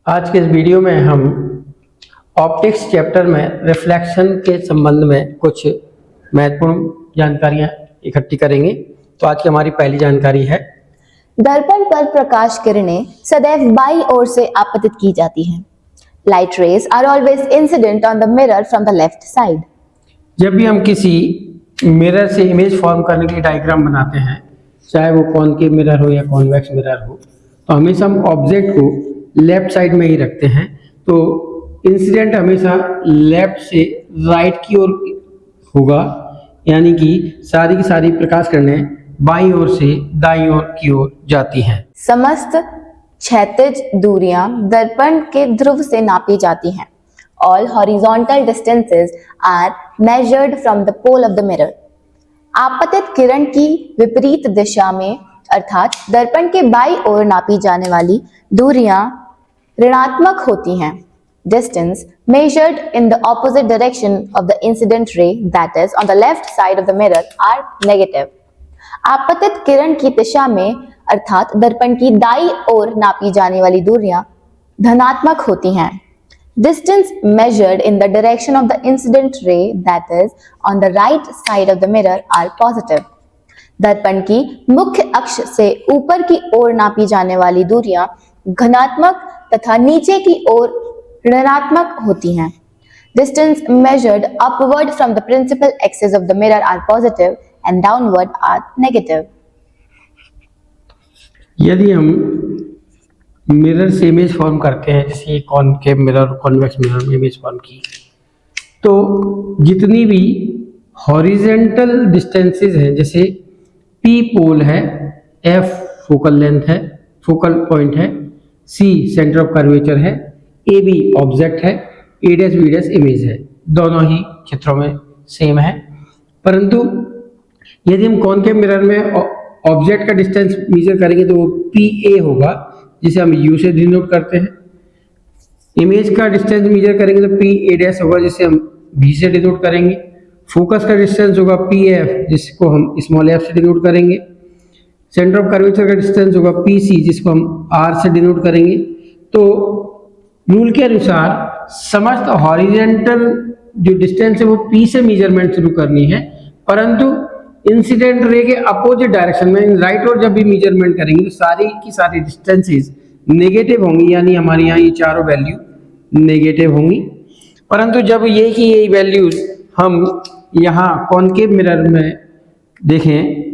आज के इस वीडियो में हम ऑप्टिक्स चैप्टर में रिफ्लेक्शन के संबंध में कुछ महत्वपूर्ण जानकारियां इकट्ठी करेंगे। तो आज की हमारी पहली जानकारी है, दर्पण पर प्रकाश किरणें सदैव बाईं ओर से आपतित की जाती हैं। Light rays are always incident on the mirror from the left side. जब भी हम किसी मिरर से इमेज फॉर्म करने के लिए डायग्राम बनाते हैं, चाहे वो कॉनकेव मिरर हो या कॉन्वेक्स मिरर हो, तो हमेशा हम ऑब्जेक्ट को लेफ्ट साइड में ही रखते हैं। तो इंसिडेंट हमेशा लेफ्ट से राइट की ओर होगा, यानी कि सारी की सारी प्रकाश किरणें बाईं ओर से दाईं ओर की ओर जाती हैं। समस्त क्षैतिज दूरियां दर्पण के ध्रुव से नापी जाती हैं। All horizontal distances are measured from the pole of the mirror. आपतित किरण की विपरीत दिशा में अर्थात दर्पण के बाईं ओर नापी जाने वाली दूरियां ऋणात्मक होती हैं। Distance measured in the opposite direction of the incident ray, that is on the left side of the mirror, are negative. आपतित किरण की दिशा में अर्थात दर्पण की दाईं ओर नापी जाने वाली दूरियां धनात्मक होती हैं। Distance measured in the direction of the incident ray, that is on the right side of the mirror, are positive. दर्पण की मुख्य अक्ष से ऊपर की ओर नापी जाने वाली दूरियां धनात्मक तथा नीचे की ओर ऋणात्मक होती हैं। Distance measured upward from the principal axis of the mirror are positive and downward are negative. यदि हम मिरर से इमेज फॉर्म करते हैं, जैसे कॉनकेव मिरर, कॉन्वेक्स मिरर में इमेज फॉर्म की, तो जितनी भी हॉरिजेंटल डिस्टेंसेस हैं, जैसे P पोल है, F फोकल लेंथ है, फोकल पॉइंट है, C सेंटर ऑफ कर्वेचर है, AB ऑब्जेक्ट है, A dash B dash image है, दोनों ही चित्रों में सेम है। परंतु यदि हम कॉनकेव मिरर में ऑब्जेक्ट का डिस्टेंस मेजर करेंगे तो वो PA होगा, जिसे हम U से डिनोट करते हैं। इमेज का डिस्टेंस मेजर करेंगे तो PA डैश होगा, जिसे हम B से डिनोट करेंगे। फोकस का डिस्टेंस होगा PF, जिसको हम स्मॉल f से डिनोट करेंगे। सेंटर ऑफ कर्वेचर का डिस्टेंस होगा PC, जिसको हम R से डिनोट करेंगे। तो रूल के अनुसार समस्त हॉरिजेंटल जो डिस्टेंस है वो P से मेजरमेंट शुरू करनी है, परंतु इंसिडेंट रे के अपोजिट डायरेक्शन में राइट और जब भी मेजरमेंट करेंगे तो सारी की सारी डिस्टेंसेस नेगेटिव होंगी, यानी हमारे यहाँ ये चारों वैल्यू नेगेटिव होंगी। परंतु जब ये की यही वैल्यूज हम यहाँ कॉनकेव मिरर में देखें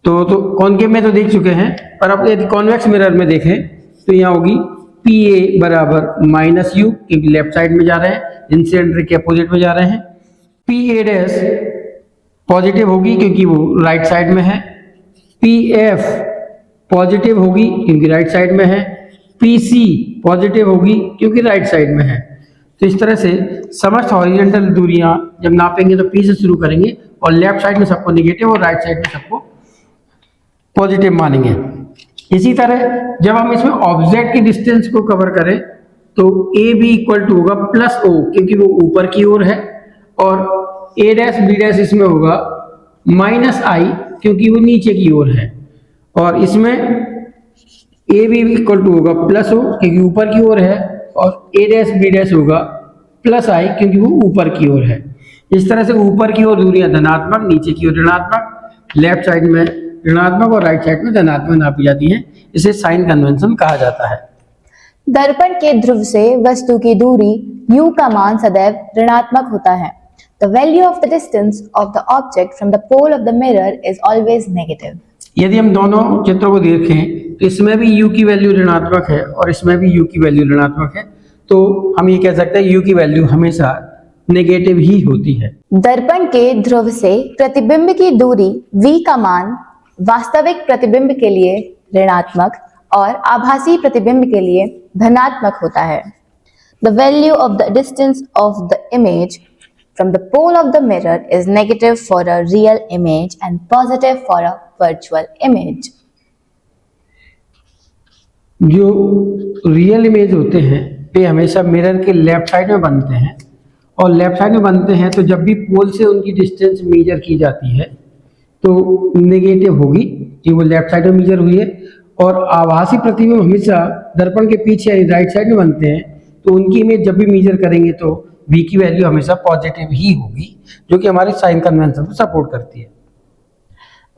तो कॉनकेव में तो देख चुके हैं, पर अब यदि कॉन्वेक्स मिरर में देखें तो यहाँ होगी PA बराबर -U, क्योंकि लेफ्ट साइड में जा रहे हैं, इंसिडेंट रे के अपोजिट में जा रहे हैं। PA डैश पॉजिटिव होगी क्योंकि वो राइट साइड में है। PF पॉजिटिव होगी क्योंकि राइट साइड में है। PC पॉजिटिव होगी क्योंकि राइट साइड में है। तो इस तरह से समस्त हॉरिजॉन्टल दूरियां जब नापेंगे तो P से शुरू करेंगे और लेफ्ट साइड में सबको नेगेटिव और राइट साइड में सबको पॉजिटिव मानेंगे। इसी तरह जब हम इसमें ऑब्जेक्ट की डिस्टेंस को कवर करें तो AB इक्वल टू होगा +O, क्योंकि वो ऊपर की ओर है, और A डैश B डैश इसमें होगा -I, क्योंकि वो नीचे की ओर है, और इसमें AB इक्वल टू होगा +O क्योंकि ऊपर की ओर है, और A डैश B डैश होगा +I क्योंकि वो ऊपर की ओर है। इस तरह से ऊपर की ओर दूरियां धनात्मक, नीचे की ओर ऋणात्मक, लेफ्ट साइड में ऋणात्मक और राइट साइड में धनात्मक नापी जाती हैं। इसे साइन कन्वेंशन कहा जाता है। दर्पण के ध्रुव से वस्तु की दूरी U का मान सदैव ऋणात्मक होता है। The value of the distance of the object from the pole of the mirror is always negative. यदि हम दोनों चित्रों को देखें तो इसमें भी U की वैल्यू ऋणात्मक है और इसमें भी U की वैल्यू ऋणात्मक है, तो हम ये कह सकते हैं U की वैल्यू हमेशा नेगेटिव ही होती है। दर्पण के ध्रुव से प्रतिबिंब की दूरी V का मान वास्तविक प्रतिबिंब के लिए ऋणात्मक और आभासी प्रतिबिंब के लिए धनात्मक होता है। The value of the distance of the image from the pole of the mirror is negative for a real image and positive for a virtual image. जो रियल इमेज होते हैं वे हमेशा मिरर के लेफ्ट साइड में बनते हैं, और left side में बनते हैं तो जब भी पोल से उनकी डिस्टेंस मेजर की जाती है तो नेगेटिव होगी कि वो लेफ्ट साइड में मेजर हुई है, और आभासी प्रतिबिंब हमेशा दर्पण के पीछे यानी राइट साइड में बनते हैं, तो उनकी इमेज जब भी मेजर करेंगे तो V की वैल्यू हमेशा पॉजिटिव ही होगी, जो कि हमारे साइन कन्वेंशन को सपोर्ट करती है।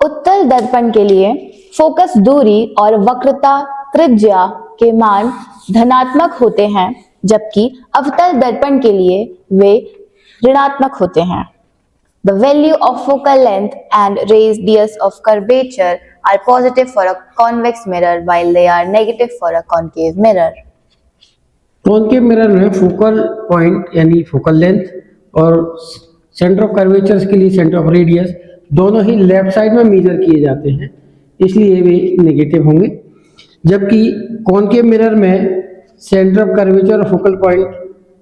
उत्तल दर्पण के लिए फोकस दूरी और वक्रता त्रिज्या के मान धनात्मक होते हैं, जबकि अवतल दर्पण के लिए वे ऋणात्मक होते हैं। The value of focal length and radius of curvature are positive for a convex mirror while they are negative for a concave mirror. Concave mirror में फोकल पॉइंट यानी फोकल लेंथ और सेंटर ऑफ कर्वेचर्स के लिए centre of radius दोनों ही left side में major किए जाते हैं, इसलिए वे नेगेटिव होंगे। जबकि कॉनकेव मिरर में सेंटर ऑफ कर्वेचर और फोकल पॉइंट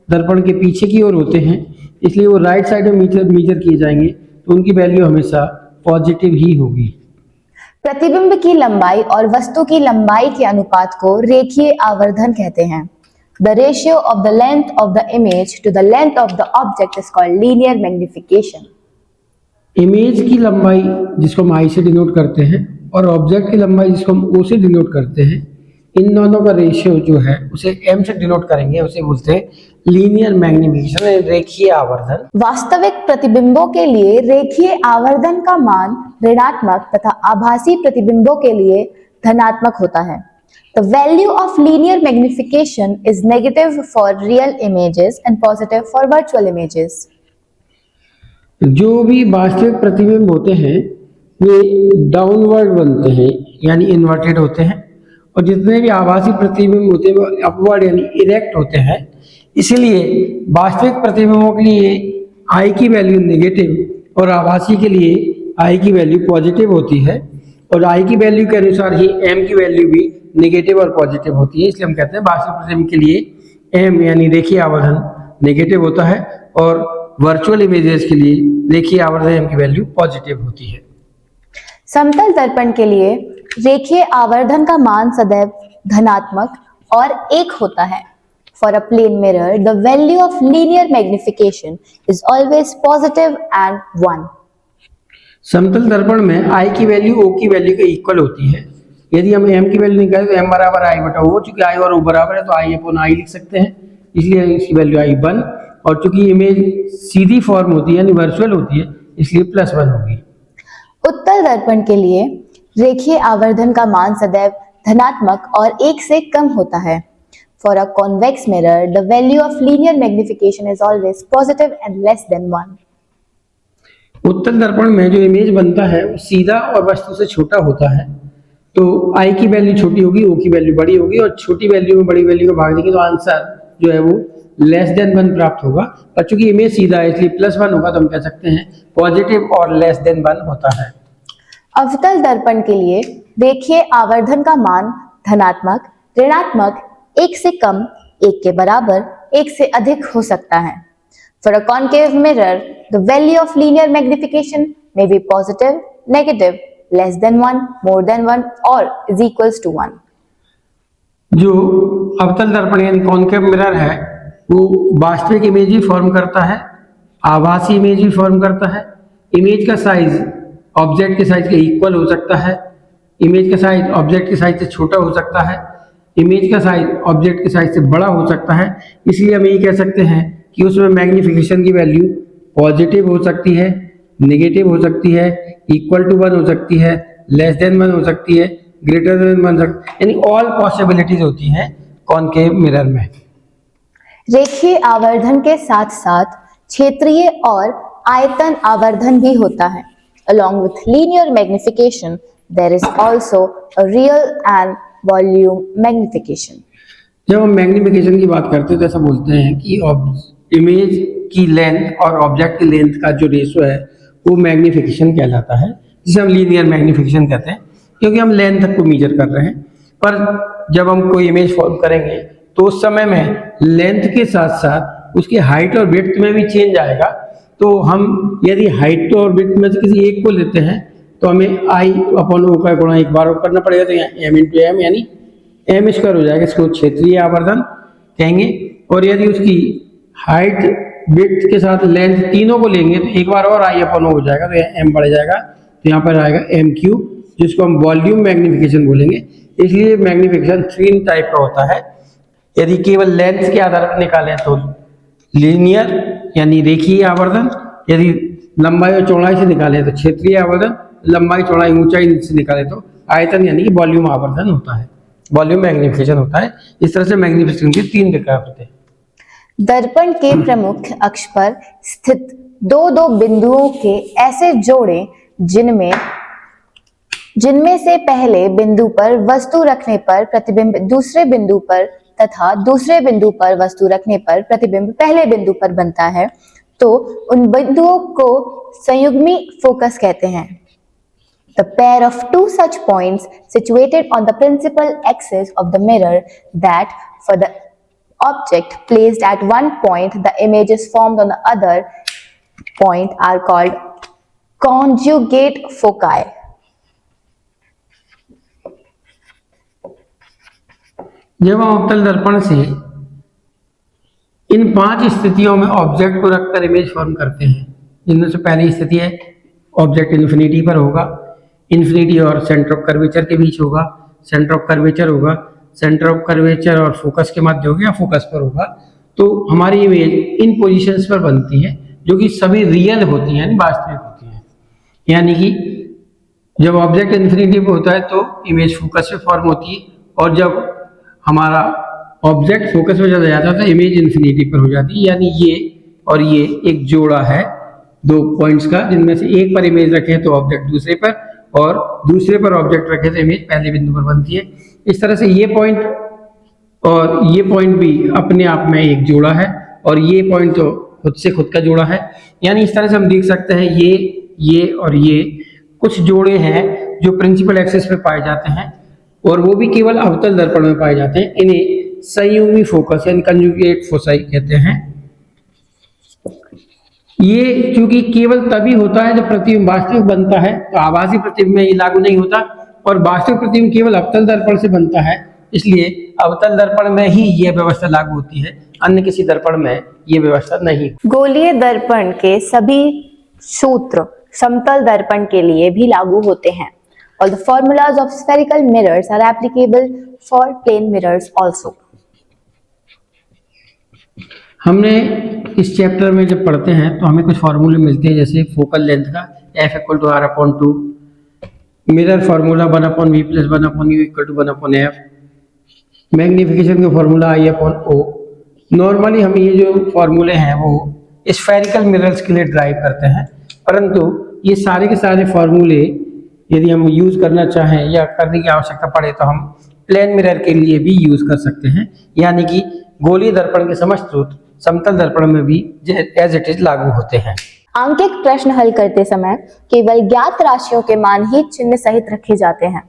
दर्पण के पीछे की ओर होते हैं, इसलिए वो राइट साइड में मेजर किए जाएंगे, तो उनकी वैल्यू हमेशा पॉजिटिव ही होगी। प्रतिबिंब की लंबाई और वस्तु की लंबाई के अनुपात को रेखीय आवर्धन कहते हैं। The ratio of the length of the image to the length of the object is called linear magnification. Image की लंबाई जिसको हम आई से डिनोट करते हैं और ऑब्जेक्ट की लंबाई जिसको हम ओ से डिनोट करते हैं, इन दोनों का रेशियो जो है उसे एम से डिनोट करेंगे, उसे बोलते हैं लीनियर मैग्निफिकेशन, रेखीय आवर्धन। वास्तविक प्रतिबिंबों के लिए रेखीय आवर्धन का मान ऋणात्मक तथा आभासी प्रतिबिंबों के लिए धनात्मक होता है। The value of linear magnification is negative for real images and positive for virtual images. जो भी वास्तविक प्रतिबिंब होते हैं वे डाउनवर्ड बनते हैं यानी इन्वर्टेड होते हैं, और जितने भी आभासी प्रतिबिंब होते हैं वो अपवर्ड यानी इरेक्ट होते हैं। इसलिए वास्तविक प्रतिबिंबों के लिए आई की वैल्यू नेगेटिव और आभासी के लिए आई की वैल्यू पॉजिटिव होती है, और आई की वैल्यू के अनुसार ही एम की वैल्यू भी नेगेटिव और पॉजिटिव होती है। इसलिए हम कहते हैं वास्तविक प्रतिबिंब के लिए एम यानी रेखीय आवर्धन नेगेटिव होता है और वर्चुअल इमेजेस के लिए रेखीय आवर्धन एम की वैल्यू पॉजिटिव होती है। समतल दर्पण के लिए रेखीय आवर्धन का मान सदैव धनात्मक और 1 होता है। For a plane mirror, the value of linear magnification is always positive and 1. समतल दर्पण में आई की वैल्यू ओ की वैल्यू के इक्वल होती है। यदि हम एम की वैल्यू निकालें तो एम बराबर आई बटा ओ, चूंकि आई और ओ बराबर है तो आई अपॉन आई लिख सकते हैं, इसलिए इसकी वैल्यू आई 1, और चूंकि इमेज सीधी फॉर्म होती है यानी वर्चुअल होती है, इसलिए +1 होगी। उत्तल दर्पण के लिए रेखीय आवर्धन का मान सदैव धनात्मक और 1 से कम होता है। For a convex mirror, the value of linear magnification is always positive and less than 1. उत्तल दर्पण में जो इमेज बनता है वो सीधा और वस्तु से छोटा होता है, तो आई की वैल्यू छोटी होगी, ओ की वैल्यू बड़ी होगी, और छोटी वैल्यू में बड़ी वैल्यू को भाग देंगे तो आंसर जो है वो <1 प्राप्त होगा। और चूंकि इमेज सीधा है इसलिए +1 होगा, तो हम कह सकते हैं पॉजिटिव और <1 होता है। अवतल दर्पण के लिए रेखीय आवर्धन का मान धनात्मक, ऋणात्मक, 1 से कम, 1 के बराबर, 1 से अधिक हो सकता है। For a concave mirror, the value of linear magnification may be positive, negative, less than 1, more than 1, or is equals to 1. जो अवतल दर्पण यानी कॉनकेव मिरर है वो वास्तविक इमेज भी फॉर्म करता है, आभासी इमेज भी फॉर्म करता है। इमेज का साइज ऑब्जेक्ट के साइज के इक्वल हो सकता है, इमेज का साइज ऑब्जेक्ट के साइज से छोटा हो सकता है, इमेज का साइज ऑब्जेक्ट के साइज से बड़ा हो सकता है। इसलिए हम ये कह सकते हैं कि उसमें मैग्निफिकेशन की वैल्यू पॉजिटिव हो सकती है, नेगेटिव हो सकती है, =1 हो सकती है, <1 हो सकती है, >1 हो सकती है, यानी ऑल पॉसिबिलिटीज होती हैं कॉनकेव मिरर में। रेखीय आवर्धन के साथ साथ क्षेत्रीय और आयतन आवर्धन भी होता है। Along with linear magnification, there is also a real and volume magnification. जब हम मैग्निफिकेशन की बात करते हैं तो ऐसा बोलते हैं कि इमेज की लेंथ और ऑब्जेक्ट की लेंथ का जो रेशो है वो मैग्निफिकेशन कहलाता है, जिसे हम लीनियर मैग्निफिकेशन कहते हैं, क्योंकि हम लेंथ तक को मेजर कर रहे हैं। पर जब हम कोई इमेज फॉर्म करेंगे तो उस समय में लेंथ के साथ साथ उसकी हाइट और विड्थ में भी चेंज आएगा। तो हम यदि हाइट और विड्थ में से किसी एक को लेते हैं तो हमें आई अपॉन ओ का गुणा 1 बार करना पड़ेगा, तो यहाँ m इंटू एम यानी m² हो जाएगा, इसको क्षेत्रीय आवर्धन कहेंगे। और यदि उसकी हाइट विड्थ के साथ लेंथ तीनों को लेंगे तो 1 बार और आई अपॉन ओ हो जाएगा, तो m बढ़ जाएगा, तो यहाँ पर आएगा m3, जिसको हम वॉल्यूम मैग्निफिकेशन बोलेंगे। इसलिए मैग्निफिकेशन 3 टाइप का होता है। यदि केवल लेंथ के आधार पर निकालें तो लीनियर यानी रेखीय आवर्धन, यदि लंबाई और चौड़ाई से निकालें तो क्षेत्रीय आवर्धन, लंबाई चौड़ाई ऊंचाई से निकालें तो आयतन यानी कि वॉल्यूम आवर्धन होता है, वॉल्यूम मैग्निफिकेशन होता है। इस तरह से मैग्निफिकेशन के 3 प्रकार होते हैं। दर्पण के प्रमुख अक्ष पर स्थित दो दो बिंदुओं के ऐसे जोड़े जिनमें से पहले बिंदु पर वस्तु रखने पर प्रतिबिंब दूसरे बिंदु पर तथा दूसरे बिंदु पर वस्तु रखने पर प्रतिबिंब पहले बिंदु पर बनता है, तो उन बिंदुओं को संयुग्मी फोकस कहते हैं। The pair of two such points situated on the principal axis of the mirror that for the object placed at one point the image is formed on the other point are called conjugate foci. जब हम अवतल दर्पण से इन 5 स्थितियों में object को रखकर image form करते हैं, जिनमें से पहली स्थिति है ऑब्जेक्ट इन्फिनिटी पर होगा, इन्फिनिटी और सेंटर ऑफ कर्वेचर के बीच होगा, सेंटर ऑफ कर्वेचर होगा, सेंटर ऑफ कर्वेचर और फोकस के मध्य होगा या फोकस पर होगा, तो हमारी इमेज इन पोजीशंस पर बनती है जो कि सभी रियल होती हैं यानी वास्तविक होती हैं। यानी कि जब ऑब्जेक्ट इन्फिनिटी पर होता है तो इमेज फोकस पे फॉर्म होती है, और जब हमारा ऑब्जेक्ट फोकस में चला जाता है तो इमेज इन्फिनिटी पर हो जाती है। यानी ये और ये एक जोड़ा है 2 पॉइंट्स का, जिनमें से एक पर इमेज रखें तो ऑब्जेक्ट दूसरे पर, और दूसरे पर ऑब्जेक्ट रखें तो इमेज पहले बिंदु पर बनती है। इस तरह से ये पॉइंट और ये पॉइंट भी अपने आप में एक जोड़ा है, और ये पॉइंट तो खुद से खुद का जोड़ा है। यानी इस तरह से हम देख सकते हैं ये और ये कुछ जोड़े हैं जो प्रिंसिपल एक्सिस पे पाए जाते हैं, और वो भी केवल अवतल दर्पण में पाए जाते हैं। इन्हें संयुग्मी फोकस यानी कंजुगेट फोसाई कहते हैं। ये चूंकि केवल तभी होता है जब प्रतिबिंब वास्तविक बनता है, तो आभासी प्रतिबिंब में ये लागू नहीं होता, और वास्तविक प्रतिबिंब केवल अवतल दर्पण से बनता है, इसलिए अवतल दर्पण में ही यह व्यवस्था लागू होती है, अन्य किसी दर्पण में यह व्यवस्था नहीं। गोलीय दर्पण के सभी सूत्र समतल दर्पण के लिए भी लागू होते हैं। All the formulas of spherical mirrors are applicable for plane mirrors also. हमने इस चैप्टर में जब पढ़ते हैं तो हमें कुछ फार्मूले मिलते हैं, जैसे फोकल लेंथ का F=R/2, mirror formula 1/V + 1/U = 1/F, magnification का फार्मूला I/O। नॉर्मली हम ये जो फार्मूले हैं वो स्फेरिकल मिरर्स के लिए ड्राइव करते हैं, परंतु ये सारे के सारे फार्मूले यदि हम यूज करना चाहें या करने की आवश्यकता पड़े तो हम प्लेन मिरर के लिए भी यूज कर सकते हैं। यानी कि गोलीय दर्पण के समस्त सूत्र समतल दर्पण में भी एज इट इज लागू होते हैं। आंकिक प्रश्न हल करते समय केवल ज्ञात राशियों के मान ही चिन्ह सहित रखे जाते हैं।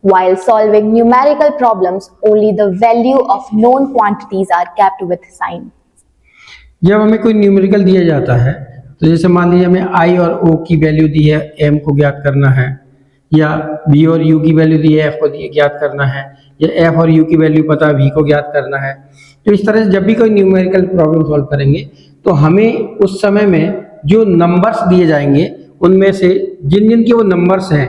While solving numerical problems, only the value of known quantities are kept with sign. जब हमें कोई न्यूमेरिकल दिया जाता है, तो जैसे मान लीजिए हमें I और O की वैल्यू दी है, M को ज्ञात करना है, या B और U की वैल्यू दी है, F को ज्ञात करना है, या F और U की वैल्यू पता है, V को ज्ञात करना है, तो इस तरह से जब भी कोई न्यूमेरिकल प्रॉब्लम सॉल्व करेंगे तो हमें उस समय में जो नंबर्स दिए जाएंगे उनमें से जिन जिन के वो नंबर्स हैं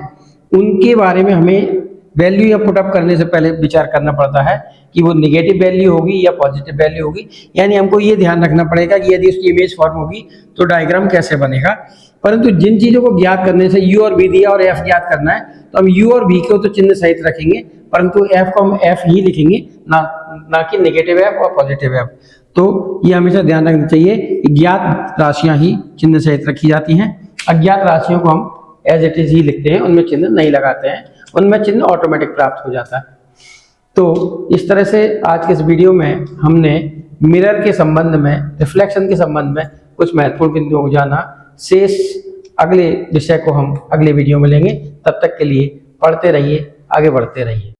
उनके बारे में हमें वैल्यू या पुटअप करने से पहले विचार करना पड़ता है कि वो नेगेटिव वैल्यू होगी या पॉजिटिव वैल्यू होगी। यानी हमको ये ध्यान रखना पड़ेगा कि यदि उसकी इमेज फॉर्म होगी तो डायग्राम कैसे बनेगा। परंतु जिन चीज़ों को ज्ञात करने से U और V दिया और F ज्ञात करना है तो हम U और V को तो चिन्ह सहित रखेंगे, परंतु F को हम F ही लिखेंगे, ना कि नेगेटिव F और पॉजिटिव F। तो ये हमेशा ध्यान रखना चाहिए कि ज्ञात राशियाँ ही चिन्ह सहित रखी जाती हैं, अज्ञात राशियों को हम एज इट इज ही लिखते हैं, उनमें चिन्ह नहीं लगाते हैं, उनमें चिन्ह ऑटोमेटिक प्राप्त हो जाता है। तो इस तरह से आज के इस वीडियो में हमने मिरर के संबंध में, रिफ्लेक्शन के संबंध में कुछ महत्वपूर्ण बिंदुओं को जाना। शेष अगले विषय को हम अगले वीडियो में लेंगे। तब तक के लिए पढ़ते रहिए, आगे बढ़ते रहिए।